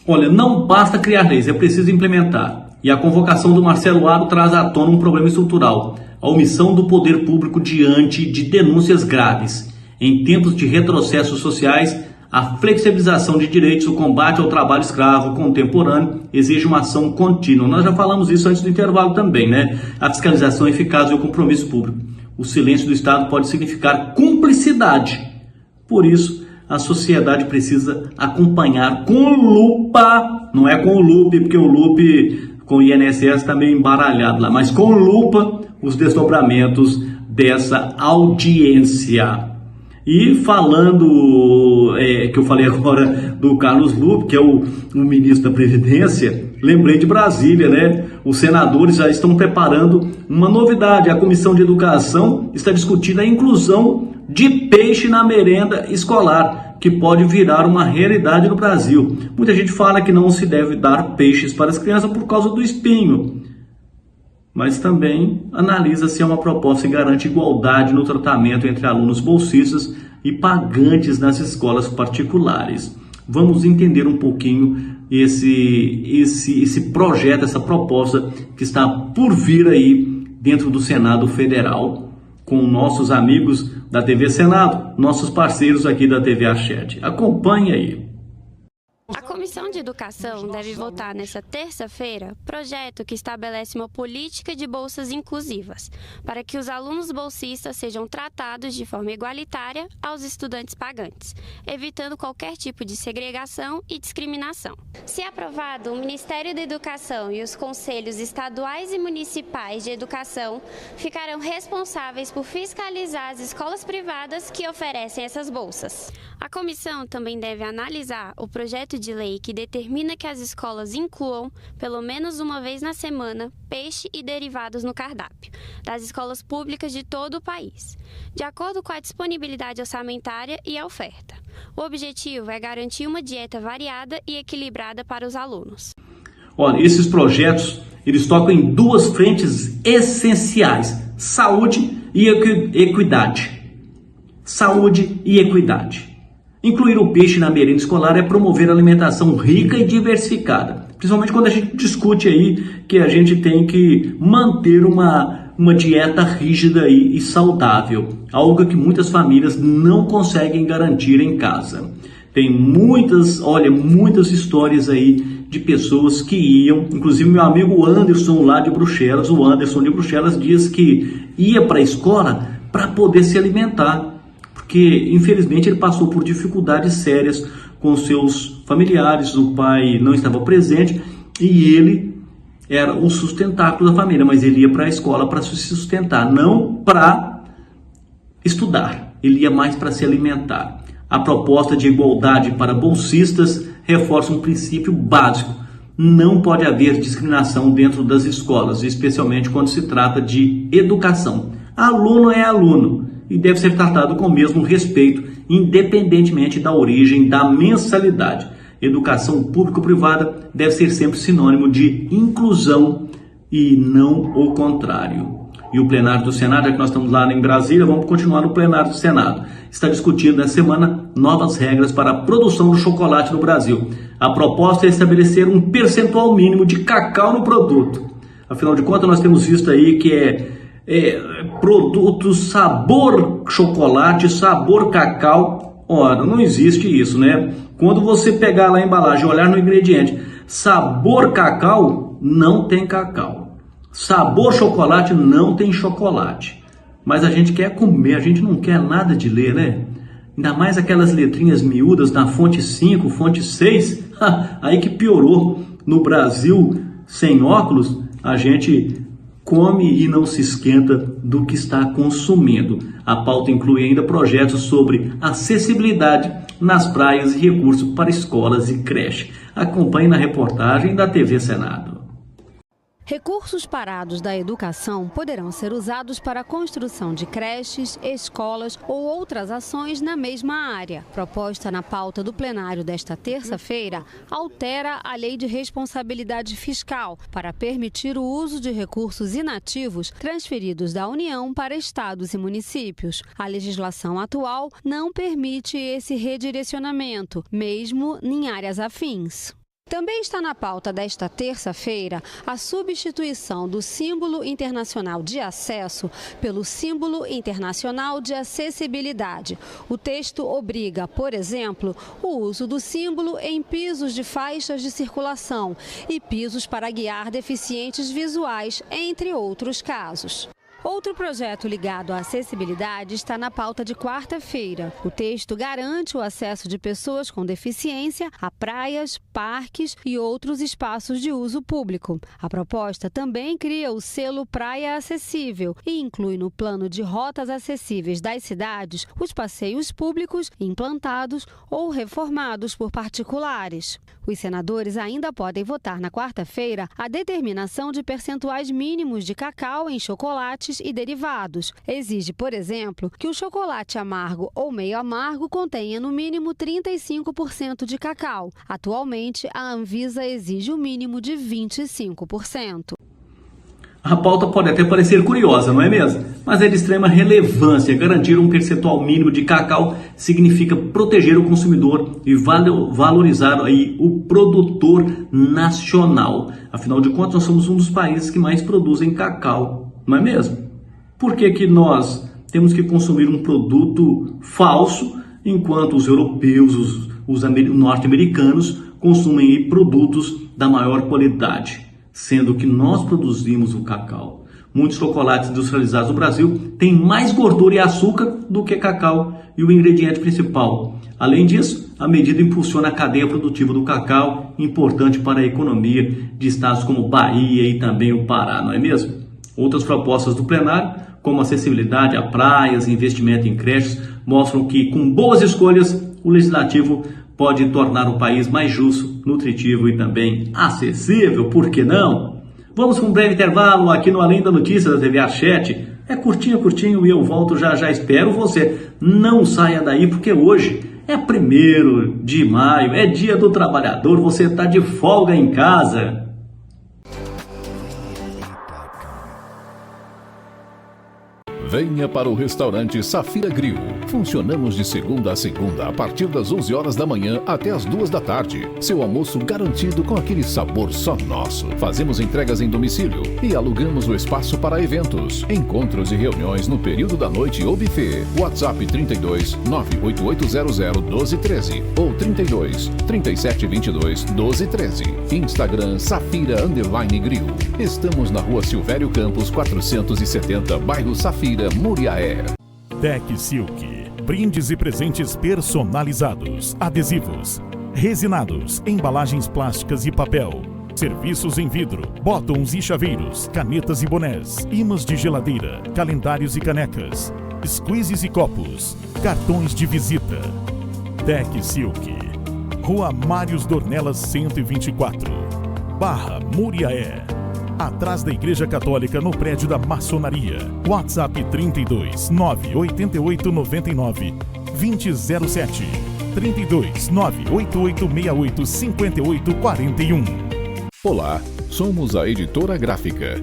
Olha, não basta criar leis, é preciso implementar. E a convocação do Marcelo Aro traz à tona um problema estrutural: a omissão do poder público diante de denúncias graves. Em tempos de retrocessos sociais, a flexibilização de direitos, o combate ao trabalho escravo contemporâneo exige uma ação contínua. Nós já falamos isso antes do intervalo também, né? A fiscalização eficaz e o compromisso público. O silêncio do Estado pode significar cumplicidade. Por isso, a sociedade precisa acompanhar com lupa, não é com o lupe, porque o lupe com o INSS está meio embaralhado lá, mas com lupa os desdobramentos dessa audiência. E falando, que eu falei agora do Carlos Lupe, que é o ministro da Previdência, lembrei de Brasília, né? Os senadores já estão preparando uma novidade. A Comissão de Educação está discutindo a inclusão de peixe na merenda escolar, que pode virar uma realidade no Brasil. Muita gente fala que não se deve dar peixes para as crianças por causa do espinho, mas também analisa se é uma proposta que garante igualdade no tratamento entre alunos bolsistas e pagantes nas escolas particulares. Vamos entender um pouquinho esse projeto, essa proposta que está por vir aí dentro do Senado Federal, com nossos amigos da TV Senado, nossos parceiros aqui da TV Ached. Acompanhe aí. A Comissão de Educação deve votar nesta terça-feira projeto que estabelece uma política de bolsas inclusivas, para que os alunos bolsistas sejam tratados de forma igualitária aos estudantes pagantes, evitando qualquer tipo de segregação e discriminação. Se aprovado, o Ministério da Educação e os conselhos estaduais e municipais de educação ficarão responsáveis por fiscalizar as escolas privadas que oferecem essas bolsas. A comissão também deve analisar o projeto de lei que determina que as escolas incluam, pelo menos uma vez na semana, peixe e derivados no cardápio das escolas públicas de todo o país, de acordo com a disponibilidade orçamentária e a oferta. O objetivo é garantir uma dieta variada e equilibrada para os alunos. Olha, esses projetos, eles tocam em duas frentes essenciais: saúde e equidade. Saúde e equidade. Incluir o peixe na merenda escolar é promover a alimentação rica e diversificada. Principalmente quando a gente discute aí que a gente tem que manter uma dieta rígida e saudável. Algo que muitas famílias não conseguem garantir em casa. Tem muitas histórias aí de pessoas que iam, inclusive meu amigo Anderson lá de Bruxelas, o Anderson de Bruxelas diz que ia para a escola para poder se alimentar. Porque, infelizmente, ele passou por dificuldades sérias com seus familiares, o pai não estava presente e ele era o sustentáculo da família, mas ele ia para a escola para se sustentar, não para estudar, ele ia mais para se alimentar. A proposta de igualdade para bolsistas reforça um princípio básico: não pode haver discriminação dentro das escolas, especialmente quando se trata de educação. Aluno é aluno e deve ser tratado com o mesmo respeito, independentemente da origem da mensalidade. Educação público-privada deve ser sempre sinônimo de inclusão e não o contrário. E o plenário do Senado, já que nós estamos lá em Brasília, vamos continuar no plenário do Senado. Está discutindo nessa semana novas regras para a produção do chocolate no Brasil. A proposta é estabelecer um percentual mínimo de cacau no produto. Afinal de contas, nós temos visto aí que produto sabor chocolate, sabor cacau. Ora, não existe isso, né? Quando você pegar lá a embalagem e olhar no ingrediente, sabor cacau, não tem cacau. Sabor chocolate, não tem chocolate. Mas a gente quer comer, a gente não quer nada de ler, né? Ainda mais aquelas letrinhas miúdas na fonte 5, fonte 6, aí que piorou. No Brasil, sem óculos, a gente come e não se esquenta do que está consumindo. A pauta inclui ainda projetos sobre acessibilidade nas praias e recursos para escolas e creche. Acompanhe na reportagem da TV Senado. Recursos parados da educação poderão ser usados para a construção de creches, escolas ou outras ações na mesma área. Proposta na pauta do plenário desta terça-feira, altera a Lei de Responsabilidade Fiscal para permitir o uso de recursos inativos transferidos da União para estados e municípios. A legislação atual não permite esse redirecionamento, mesmo em áreas afins. Também está na pauta desta terça-feira a substituição do símbolo internacional de acesso pelo símbolo internacional de acessibilidade. O texto obriga, por exemplo, o uso do símbolo em pisos de faixas de circulação e pisos para guiar deficientes visuais, entre outros casos. Outro projeto ligado à acessibilidade está na pauta de quarta-feira. O texto garante o acesso de pessoas com deficiência a praias, parques e outros espaços de uso público. A proposta também cria o selo Praia Acessível e inclui no plano de rotas acessíveis das cidades os passeios públicos implantados ou reformados por particulares. Os senadores ainda podem votar na quarta-feira a determinação de percentuais mínimos de cacau em chocolates e derivados. Exige, por exemplo, que o chocolate amargo ou meio amargo contenha no mínimo 35% de cacau. Atualmente, a Anvisa exige o mínimo de 25%. A pauta pode até parecer curiosa, não é mesmo? Mas é de extrema relevância. Garantir um percentual mínimo de cacau significa proteger o consumidor e valorizar aí o produtor nacional. Afinal de contas, nós somos um dos países que mais produzem cacau, não é mesmo? Por que nós temos que consumir um produto falso, enquanto os europeus, os norte-americanos consumem produtos da maior qualidade? Sendo que nós produzimos o cacau. Muitos chocolates industrializados no Brasil têm mais gordura e açúcar do que cacau e o ingrediente principal. Além disso, a medida impulsiona a cadeia produtiva do cacau, importante para a economia de estados como Bahia e também o Pará, não é mesmo? Outras propostas do plenário, como acessibilidade a praias e investimento em creches, mostram que, com boas escolhas, o legislativo pode tornar o país mais justo, nutritivo e também acessível, por que não? Vamos com um breve intervalo aqui no Além da Notícia da TV Archete. É curtinho e eu volto já. Espero você. Não saia daí porque hoje é 1º de maio, é Dia do Trabalhador, você está de folga em casa. Venha para o restaurante Safira Grill. Funcionamos de segunda a segunda, a partir das 11 horas da manhã até as 2 da tarde. Seu almoço garantido com aquele sabor só nosso. Fazemos entregas em domicílio e alugamos o espaço para eventos, encontros e reuniões no período da noite ou buffet. WhatsApp 32 98800 1213 ou 32 3722 1213. Instagram Safira_Grill. Estamos na Rua Silvério Campos 470, bairro Safira, Muriaé. Tec Silk, brindes e presentes personalizados, adesivos, resinados, embalagens plásticas e papel, serviços em vidro, botões e chaveiros, canetas e bonés, imãs de geladeira, calendários e canecas, squeezes e copos, cartões de visita. Tec Silk, Rua Mários Dornelas 124, Barra, Muriaé. Atrás da Igreja Católica, no prédio da Maçonaria. WhatsApp 32 988 99 2007 32 98868 5841. Olá, somos a Editora Gráfica.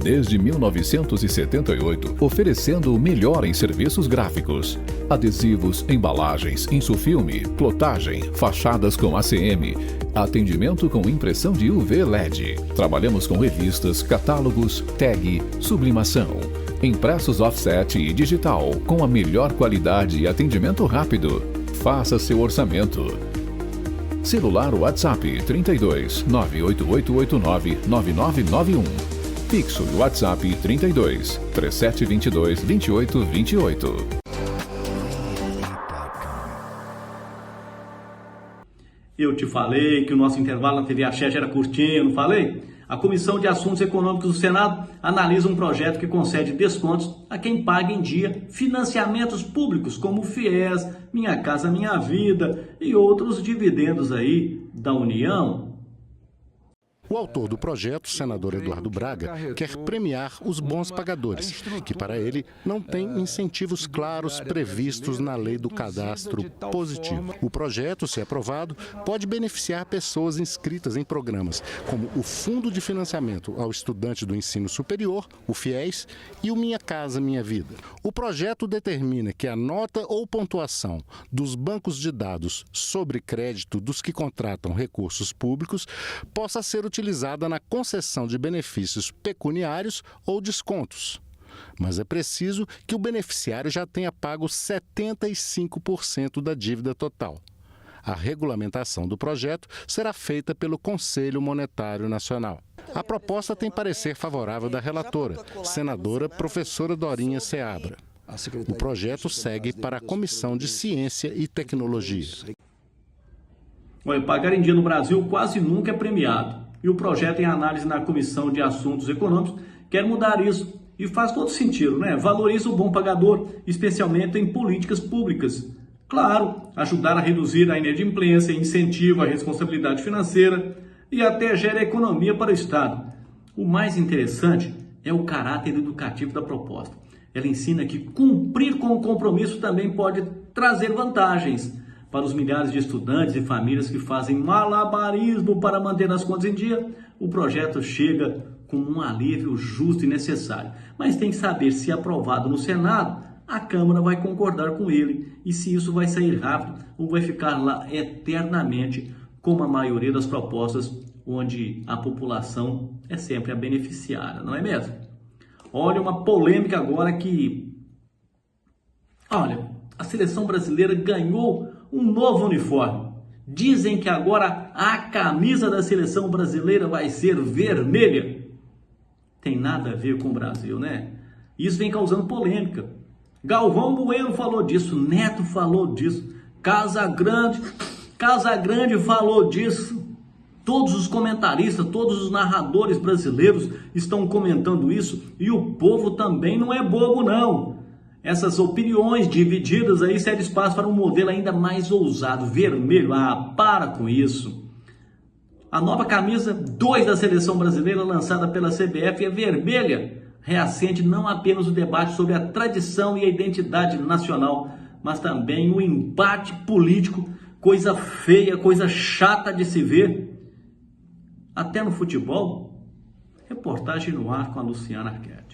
Desde 1978, oferecendo o melhor em serviços gráficos. Adesivos, embalagens, insufilme, plotagem, fachadas com ACM, atendimento com impressão de UV LED. Trabalhamos com revistas, catálogos, tag, sublimação. Impressos offset e digital, com a melhor qualidade e atendimento rápido. Faça seu orçamento. Celular WhatsApp 32 98889 9991. Fixo WhatsApp 32 3722 2828. Eu te falei que o nosso intervalo na TV Axé era curtinho, não falei? A Comissão de Assuntos Econômicos do Senado analisa um projeto que concede descontos a quem paga em dia financiamentos públicos como o FIES, Minha Casa Minha Vida e outros dividendos aí da União. O autor do projeto, senador Eduardo Braga, quer premiar os bons pagadores, que para ele não têm incentivos claros previstos na lei do cadastro positivo. O projeto, se aprovado, pode beneficiar pessoas inscritas em programas como o Fundo de Financiamento ao Estudante do Ensino Superior, o FIES, e o Minha Casa Minha Vida. O projeto determina que a nota ou pontuação dos bancos de dados sobre crédito dos que contratam recursos públicos possa ser utilizada na concessão de benefícios pecuniários ou descontos. Mas é preciso que o beneficiário já tenha pago 75% da dívida total. A regulamentação do projeto será feita pelo Conselho Monetário Nacional. A proposta tem parecer favorável da relatora, senadora professora Dorinha Seabra. O projeto segue para a Comissão de Ciência e Tecnologia. Olha, pagar em dia no Brasil quase nunca é premiado. E o projeto em análise na Comissão de Assuntos Econômicos quer mudar isso. E faz todo sentido, né? Valoriza o bom pagador, especialmente em políticas públicas. Claro, ajudar a reduzir a inadimplência, incentiva a responsabilidade financeira e até gera economia para o Estado. O mais interessante é o caráter educativo da proposta. Ela ensina que cumprir com o compromisso também pode trazer vantagens para os milhares de estudantes e famílias que fazem malabarismo para manter as contas em dia. O projeto chega com um alívio justo e necessário, mas tem que saber se aprovado no Senado, a Câmara vai concordar com ele e se isso vai sair rápido ou vai ficar lá eternamente, como a maioria das propostas onde a população é sempre a beneficiária, não é mesmo? Olha, uma polêmica agora que... Olha, a seleção brasileira ganhou um novo uniforme. Dizem que agora a camisa da seleção brasileira vai ser vermelha. Tem nada a ver com o Brasil, né? Isso vem causando polêmica. Galvão Bueno falou disso, Neto falou disso, Casagrande falou disso. Todos os comentaristas, todos os narradores brasileiros estão comentando isso e o povo também não é bobo, não. Essas opiniões divididas aí cedem espaço para um modelo ainda mais ousado, vermelho. Ah, para com isso. A nova camisa 2 da seleção brasileira, lançada pela CBF, é vermelha. Reacende não apenas o debate sobre a tradição e a identidade nacional, mas também o embate político, coisa feia, coisa chata de se ver. Até no futebol. Reportagem no ar com a Luciana Arquette.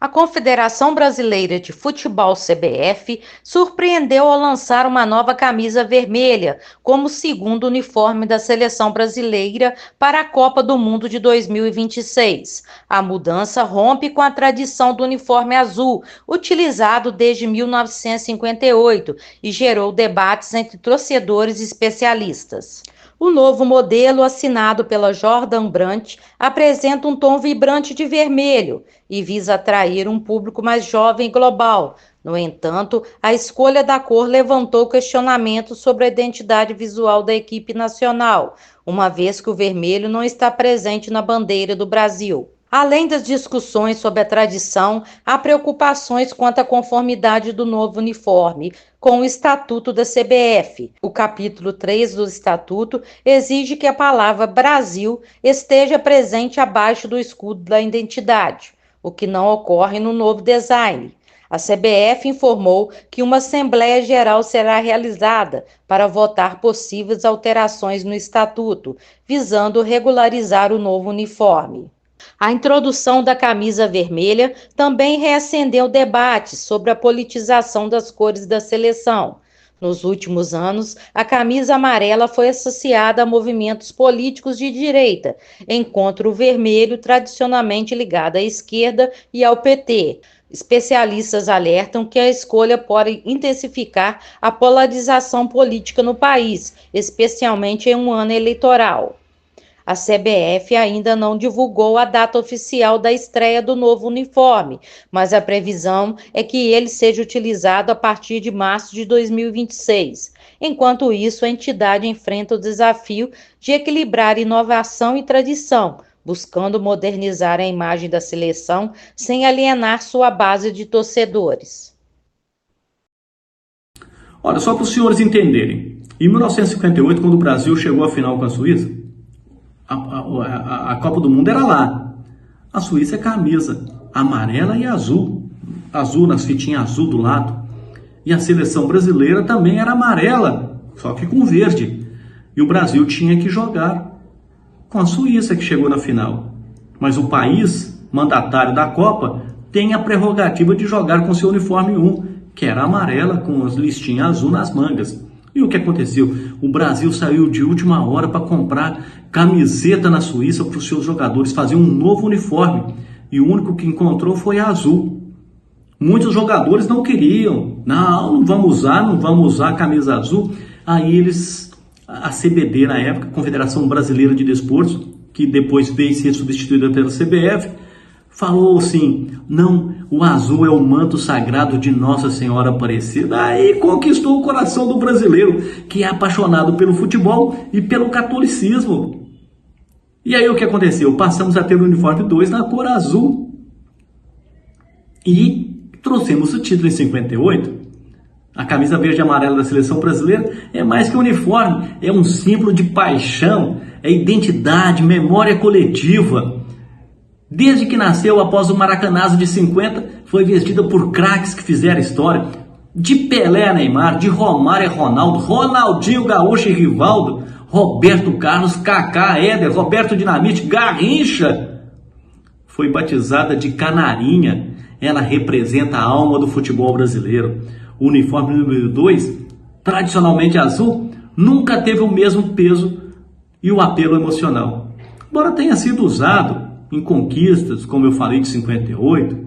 A Confederação Brasileira de Futebol, CBF, surpreendeu ao lançar uma nova camisa vermelha como segundo uniforme da seleção brasileira para a Copa do Mundo de 2026. A mudança rompe com a tradição do uniforme azul, utilizado desde 1958, e gerou debates entre torcedores e especialistas. O novo modelo, assinado pela Jordan Brand, apresenta um tom vibrante de vermelho e visa atrair um público mais jovem e global. No entanto, a escolha da cor levantou questionamentos sobre a identidade visual da equipe nacional, uma vez que o vermelho não está presente na bandeira do Brasil. Além das discussões sobre a tradição, há preocupações quanto à conformidade do novo uniforme com o Estatuto da CBF. O capítulo 3 do Estatuto exige que a palavra Brasil esteja presente abaixo do escudo da identidade, o que não ocorre no novo design. A CBF informou que uma Assembleia Geral será realizada para votar possíveis alterações no Estatuto, visando regularizar o novo uniforme. A introdução da camisa vermelha também reacendeu debates sobre a politização das cores da seleção. Nos últimos anos, a camisa amarela foi associada a movimentos políticos de direita, enquanto o vermelho tradicionalmente ligado à esquerda e ao PT. Especialistas alertam que a escolha pode intensificar a polarização política no país, especialmente em um ano eleitoral. A CBF ainda não divulgou a data oficial da estreia do novo uniforme, mas a previsão é que ele seja utilizado a partir de março de 2026. Enquanto isso, a entidade enfrenta o desafio de equilibrar inovação e tradição, buscando modernizar a imagem da seleção sem alienar sua base de torcedores. Olha, só para os senhores entenderem, em 1958, quando o Brasil chegou à final com a Suíça, a Copa do Mundo era lá. A Suíça é camisa amarela e azul. Azul nas fitinhas azul do lado. E a seleção brasileira também era amarela, só que com verde. E o Brasil tinha que jogar com a Suíça, que chegou na final. Mas o país mandatário da Copa tem a prerrogativa de jogar com seu uniforme 1, que era amarela com as listinhas azul nas mangas. E o que aconteceu? O Brasil saiu de última hora para comprar camiseta na Suíça para os seus jogadores fazer um novo uniforme. E o único que encontrou foi a azul. Muitos jogadores não queriam. Não vamos usar a camisa azul. Aí a CBD na época, Confederação Brasileira de Desportos, que depois veio ser substituída pela CBF, falou assim, não, o azul é o manto sagrado de Nossa Senhora Aparecida. Aí conquistou o coração do brasileiro, que é apaixonado pelo futebol e pelo catolicismo. E aí o que aconteceu? Passamos a ter o uniforme 2 na cor azul. E trouxemos o título em 58. A camisa verde e amarela da seleção brasileira é mais que um uniforme, é um símbolo de paixão, é identidade, memória coletiva. Desde que nasceu após o Maracanazo de 50, foi vestida por craques que fizeram história. De Pelé a Neymar, de Romário a Ronaldo, Ronaldinho Gaúcho e Rivaldo, Roberto Carlos, Kaká, Éder, Roberto Dinamite, Garrincha. Foi batizada de Canarinha. Ela representa a alma do futebol brasileiro. O uniforme número 2, tradicionalmente azul, nunca teve o mesmo peso e o apelo emocional. Embora tenha sido usado em conquistas, como eu falei, de 58,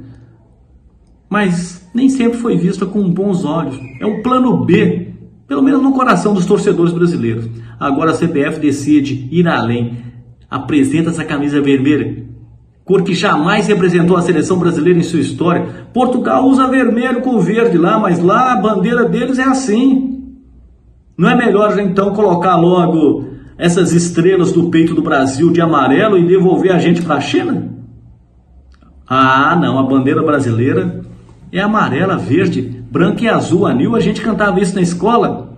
mas nem sempre foi vista com bons olhos. É um plano B, pelo menos no coração dos torcedores brasileiros. Agora a CBF decide ir além, apresenta essa camisa vermelha, cor que jamais representou a seleção brasileira em sua história. Portugal usa vermelho com verde lá, mas lá a bandeira deles é assim. Não é melhor então colocar logo essas estrelas do peito do Brasil de amarelo e devolver a gente para a China? Ah, não, a bandeira brasileira é amarela, verde, branca e azul, anil. A gente cantava isso na escola.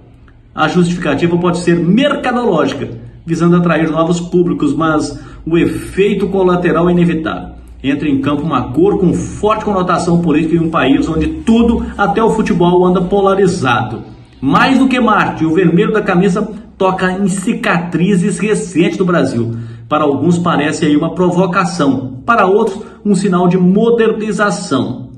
A justificativa pode ser mercadológica, visando atrair novos públicos, mas o efeito colateral é inevitável. Entra em campo uma cor com forte conotação política em um país onde tudo, até o futebol, anda polarizado. Mais do que Marte, o vermelho da camisa toca em cicatrizes recentes do Brasil. Para alguns parece aí uma provocação, para outros um sinal de modernização.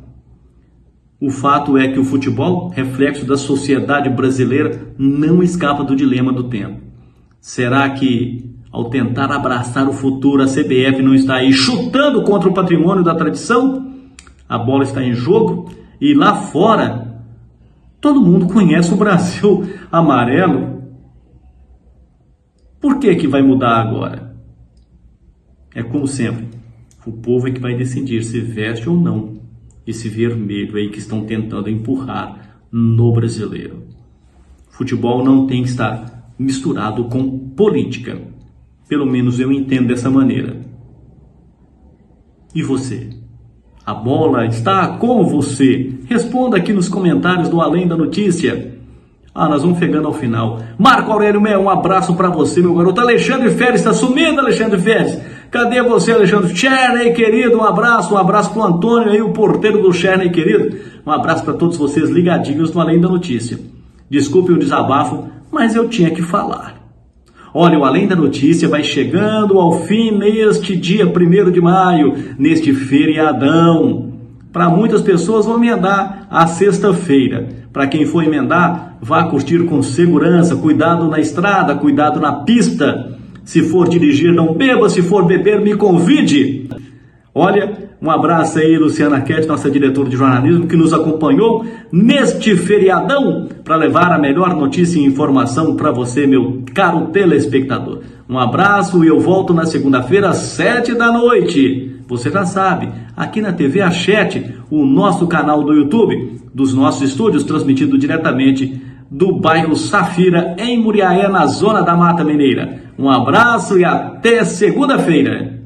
O fato é que o futebol, reflexo da sociedade brasileira, não escapa do dilema do tempo. Será que, ao tentar abraçar o futuro, a CBF não está aí chutando contra o patrimônio da tradição? A bola está em jogo e lá fora, todo mundo conhece o Brasil amarelo. Por que vai mudar agora? É como sempre, o povo é que vai decidir se veste ou não esse vermelho aí que estão tentando empurrar no brasileiro. Futebol não tem que estar misturado com política. Pelo menos eu entendo dessa maneira. E você? A bola está com você? Responda aqui nos comentários do Além da Notícia. Nós vamos chegando ao final. Marco Aurélio Mel, um abraço para você, meu garoto. Alexandre Férez, está sumido, Alexandre Férez? Cadê você, Alexandre? Cherney, querido, um abraço pro Antônio aí, o porteiro do Cherney, querido. Um abraço para todos vocês ligadinhos no Além da Notícia. Desculpe o desabafo, mas eu tinha que falar. Olha, o Além da Notícia vai chegando ao fim neste dia 1º de maio, neste feriadão. Para muitas pessoas vão emendar a sexta-feira. Para quem for emendar, vá curtir com segurança, cuidado na estrada, cuidado na pista. Se for dirigir, não beba, se for beber, me convide. Olha, um abraço aí, Luciana Quete, nossa diretora de jornalismo, que nos acompanhou neste feriadão para levar a melhor notícia e informação para você, meu caro telespectador. Um abraço e eu volto na segunda-feira às 19h. Você já sabe, aqui na TV A7, o nosso canal do YouTube, dos nossos estúdios, transmitido diretamente do bairro Safira, em Muriaé, na zona da Mata Mineira. Um abraço e até segunda-feira.